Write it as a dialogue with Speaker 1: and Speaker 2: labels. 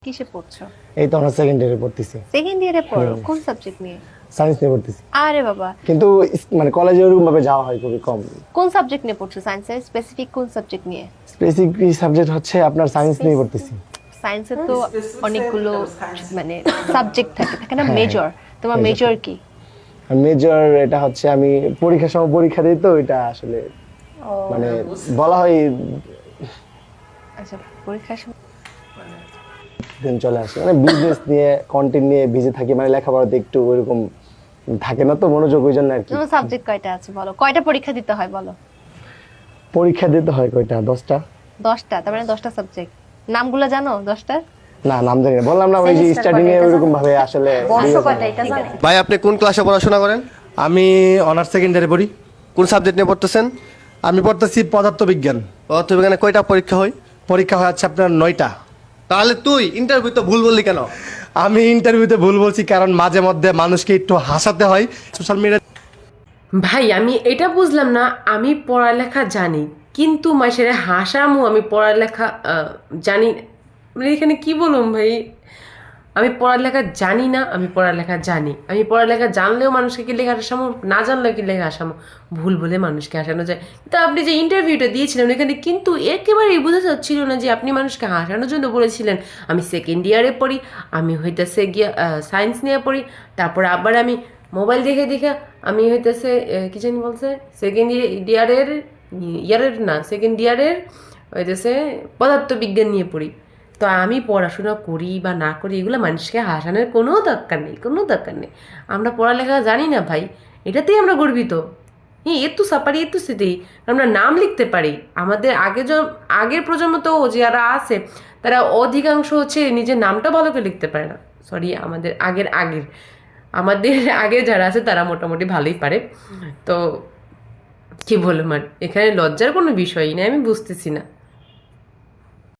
Speaker 1: কিসে পড়ছো?
Speaker 2: এই তো আমরা সেকেন্ড ইয়ারে পড়তেছি।
Speaker 1: সেকেন্ড ইয়ারে পড়ো? কোন সাবজেক্ট নিয়ে?
Speaker 2: সায়েন্স নিয়ে পড়তেছি।
Speaker 1: আরে বাবা,
Speaker 2: কিন্তু মানে কলেজে ওরকম ভাবে যাওয়া হয় খুবই কম।
Speaker 1: কোন সাবজেক্ট নিয়ে পড়ছো? সায়েন্সের স্পেসিফিক কোন সাবজেক্ট নিয়ে?
Speaker 2: স্পেসিফিক সাবজেক্ট হচ্ছে আপনার সায়েন্স নিয়ে পড়তেছি।
Speaker 1: সায়েন্সে তো অনেকগুলো মানে সাবজেক্ট থাকে না?
Speaker 2: হ্যাঁ,
Speaker 1: মেজর, তোমার মেজর কি?
Speaker 2: মেজর এটা হচ্ছে আমি পরীক্ষার সময় পরীক্ষা দিই তো এটা আসলে মানে বলা হয়
Speaker 1: আচ্ছা, পরীক্ষার সময়
Speaker 2: দিন চলে আসে মানে বিজনেস নিয়ে কন্টেন্ট নিয়ে ভিজে থাকি, মানে লেখাপড়াতে একটু ওইরকম থাকে না তো মনোযোগ, ওই জন্য আর কি।
Speaker 1: তোমার সাবজেক্ট কয়টা আছে বলো? কয়টা পরীক্ষা দিতে হয় বলো?
Speaker 2: পরীক্ষা দিতে হয় কয়টা? 10টা।
Speaker 1: 10টা, তার মানে 10টা সাবজেক্ট। নামগুলো জানো 10টার?
Speaker 2: না, নাম জানি না, বললাম না ওই যে স্টার্টিং এ ওইরকম ভাবে আসলে
Speaker 1: বর্ষ কয়টা এটা জানো?
Speaker 3: ভাই আপনি কোন ক্লাসে পড়াশোনা করেন?
Speaker 4: আমি অনার্স সেকেন্ডারি পড়ি।
Speaker 3: কোন সাবজেক্ট নিয়ে পড়তেছেন?
Speaker 4: আমি পড়তেছি পদার্থবিজ্ঞান।
Speaker 3: পদার্থবিজ্ঞানে কয়টা পরীক্ষা হয়?
Speaker 4: পরীক্ষা হচ্ছে আপনার 9টা।
Speaker 3: তাহলে তুই ইন্টারভিউ তো ভুল বললি কেন?
Speaker 4: আমি ইন্টারভিউতে ভুল বলছি কারণ মাঝে মধ্যে মানুষকে একটু হাসাতে হয় সোশ্যাল মিডিয়া।
Speaker 5: ভাই আমি এটা বুঝলাম না, আমি পড়ালেখা জানি কিন্তু মাসের হাসামু আমি পড়ালেখা জানি মানে এখানে কি বলুম ভাই, আমি পড়ালেখা জানি না, আমি পড়ালেখা জানি, আমি পড়ালেখা জানলেও মানুষকে কি লেখা হাসামো, না জানলেও কি লেখা হাসামো, ভুল বলে মানুষকে হাসানো যায়। তো আপনি যে ইন্টারভিউটা দিয়েছিলেন এখানে কিন্তু একেবারেই বোঝা যাচ্ছিল না যে আপনি মানুষকে হাসানোর জন্য বলেছিলেন আমি সেকেন্ড ইয়ারে পড়ি, আমি হইতেছে গিয়া সায়েন্স নিয়ে পড়ি, তারপরে আবার আমি মোবাইল দেখে দেখে আমি হইতেছে কি জানি বলছে সেকেন্ড সেকেন্ড ইয়ারের হইতেছে পদার্থবিজ্ঞান নিয়ে পড়ি। তো আমি পড়াশোনা করি বা না করি এগুলো মানুষকে হাসানোর কোনো দরকার নেই, কোনো দরকার নেই। আমরা পড়ালেখা জানি না ভাই, এটাতেই আমরা গর্বিত। একটু সাপারি একটু স্মৃতি আমরা নাম লিখতে পারি। আমাদের আগের প্রজন্ম তো যারা আছে তারা অধিকাংশ হচ্ছে নিজের নামটা ভালো করে লিখতে পারে না। সরি, আমাদের আগে যারা আছে তারা মোটামুটি ভালোই পারে। তো কি বলবো, এখানে লজ্জার কোনো বিষয়ই নেই, আমি বুঝতেছি না।